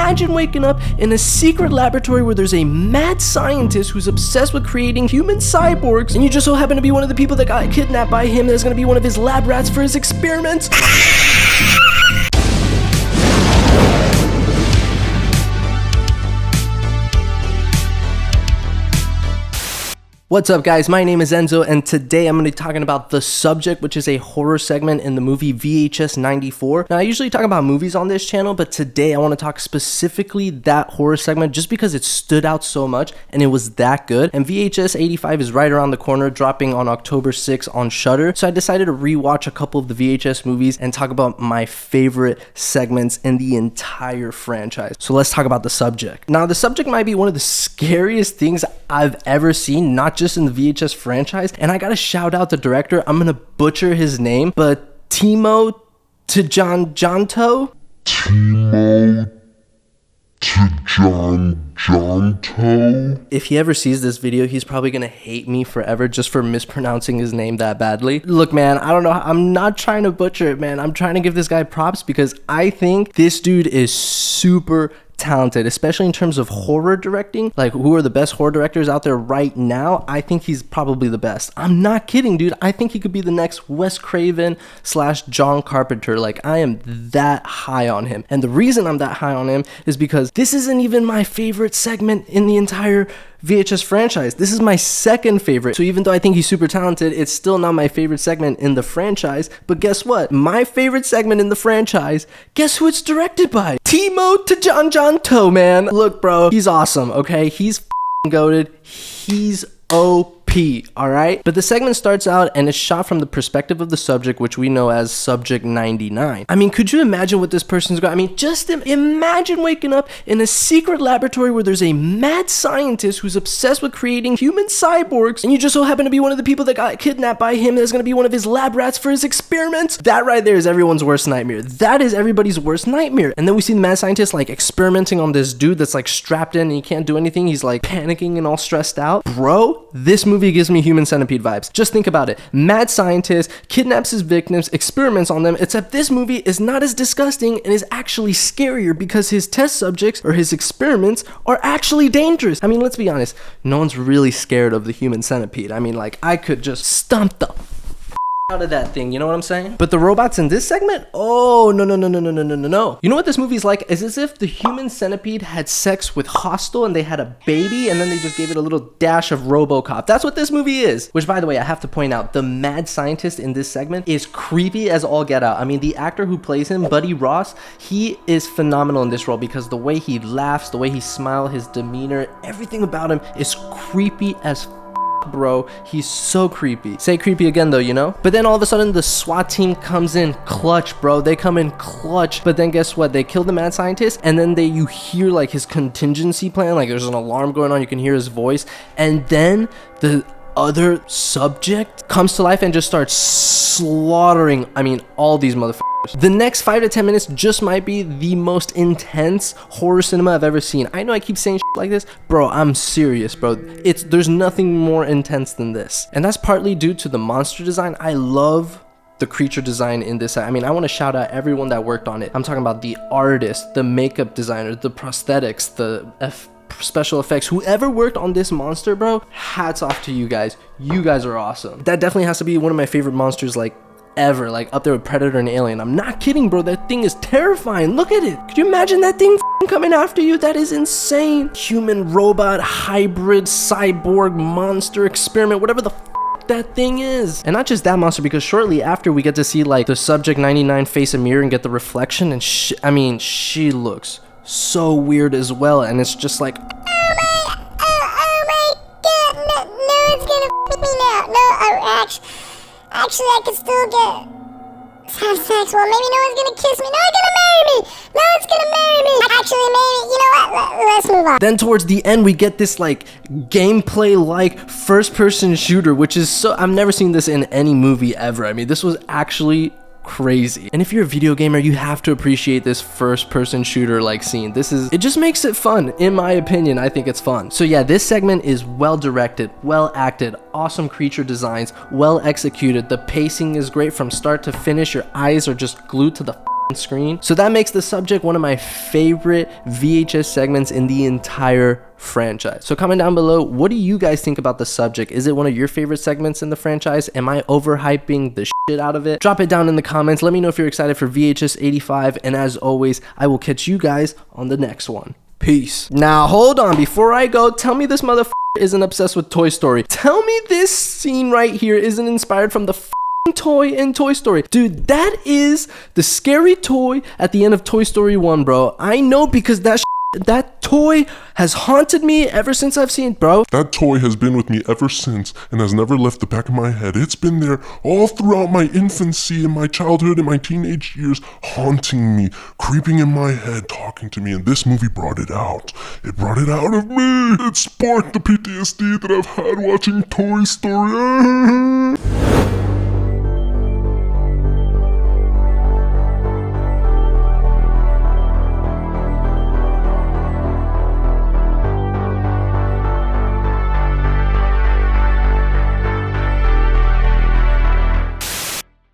imagine waking up in a secret laboratory where there's a mad scientist who's obsessed with creating human cyborgs, and you just so happen to be one of the people that got kidnapped by him that's gonna be one of his lab rats for his experiments. What's up guys, my name is Enzo and today I'm going to be talking about The Subject, which is a horror segment in the movie VHS 94. Now I usually talk about movies on this channel, but today I want to talk specifically that horror segment just because it stood out so much and it was that good. And VHS 85 is right around the corner, dropping on October 6th on Shudder. So I decided to rewatch a couple of the VHS movies and talk about my favorite segments in the entire franchise. So let's talk about The Subject. Now The Subject might be one of the scariest things I've ever seen, not just in the VHS franchise, and I gotta shout out the director. I'm gonna butcher his name, but Timo Tjanto? If he ever sees this video, he's probably gonna hate me forever just for mispronouncing his name that badly. Look man, I don't know, I'm not trying to butcher it, man. I'm trying to give this guy props because I think this dude is super talented, especially in terms of horror directing. Like, who are the best horror directors out there right now? I think he's probably the best. I'm not kidding, dude. I think he could be the next Wes Craven / John Carpenter. Like, I am that high on him. And the reason I'm that high on him is because this isn't even my favorite segment in the entire VHS franchise. This is my second favorite. So even though I think he's super talented, it's still not my favorite segment in the franchise. But guess what? My favorite segment in the franchise, guess who it's directed by? Timo Tjanto, man. Look, bro, he's awesome, okay? He's f***ing goated. He's OP. Alright? But the segment starts out and it's shot from the perspective of the subject, which we know as Subject 99. I mean, could you imagine what this person's got? I mean, just imagine waking up in a secret laboratory where there's a mad scientist who's obsessed with creating human cyborgs, and you just so happen to be one of the people that got kidnapped by him that's gonna be one of his lab rats for his experiments. That right there is everyone's worst nightmare. That is everybody's worst nightmare. And then we see the mad scientist like experimenting on this dude that's like strapped in and he can't do anything. He's like panicking and all stressed out. Bro, this movie gives me Human Centipede vibes. Just think about it. Mad scientist kidnaps his victims, experiments on them, except this movie is not as disgusting and is actually scarier because his test subjects or his experiments are actually dangerous. I mean, let's be honest, no one's really scared of the Human Centipede. I mean, like, I could just stomp the out of that thing, you know what I'm saying? But the robots in this segment, oh no. You know what this movie's like? It's as if the Human Centipede had sex with Hostel and they had a baby and then they just gave it a little dash of RoboCop. That's what this movie is. Which, by the way, I have to point out, the mad scientist in this segment is creepy as all get out. I mean, the actor who plays him, Buddy Ross, he is phenomenal in this role because the way he laughs, the way he smiles, his demeanor, everything about him is creepy as bro. He's so creepy. Say creepy again though, you know? But then all of a sudden the SWAT team comes in clutch, bro. They come in clutch. But then guess what? They kill the mad scientist and then you hear like his contingency plan, like there's an alarm going on, you can hear his voice, and then the other subject comes to life and just starts slaughtering, I mean, all these motherfuckers. The next 5 to 10 minutes just might be the most intense horror cinema I've ever seen. I know I keep saying shit like this, bro, I'm serious, bro. There's nothing more intense than this. And that's partly due to the monster design. I love the creature design in this. I mean, I want to shout out everyone that worked on it. I'm talking about the artist, the makeup designer, the prosthetics, the special effects, whoever worked on this monster, bro, hats off to you guys. You guys are awesome. That definitely has to be one of my favorite monsters like ever, like up there with Predator and Alien. I'm not kidding, bro. That thing is terrifying. Look at it. Could you imagine that thing coming after you? That is insane. Human robot hybrid cyborg monster experiment, whatever the that thing is. And not just that monster, because shortly after we get to see like the Subject 99 face a mirror and get the reflection, and I mean, she looks so weird as well, and it's just like, oh my god, no one's gonna f me now. Actually, I can still have sex. Well, maybe no one's gonna kiss me. No one's gonna marry me. No one's gonna marry me. Actually, maybe, you know what? Let's move on. Then towards the end, we get this like gameplay-like first-person shooter, which is so, I've never seen this in any movie ever. I mean, this was actually crazy. And if you're a video gamer, you have to appreciate this first person shooter like scene. It just makes it fun. In my opinion, I think it's fun. So yeah, this segment is well directed, well acted, awesome creature designs, well executed. The pacing is great from start to finish. Your eyes are just glued to the screen. So that makes the subject one of my favorite VHS segments in the entire franchise. So comment down below, what do you guys think about the subject? Is it one of your favorite segments in the franchise? Am I overhyping the shit out of it? Drop it down in the comments. Let me know if you're excited for VHS 85, and as always, I will catch you guys on the next one. Peace. Now hold on, before I go, tell me this motherfucker isn't obsessed with Toy Story. Tell me this scene right here isn't inspired from the toy in Toy Story. Dude, that is the scary toy at the end of Toy Story 1, bro. I know, because that toy has haunted me ever since I've seen it, bro. That toy has been with me ever since and has never left the back of my head. It's been there all throughout my infancy and my childhood and my teenage years, haunting me, creeping in my head, talking to me, and this movie brought it out. It brought it out of me. It sparked the PTSD that I've had watching Toy Story.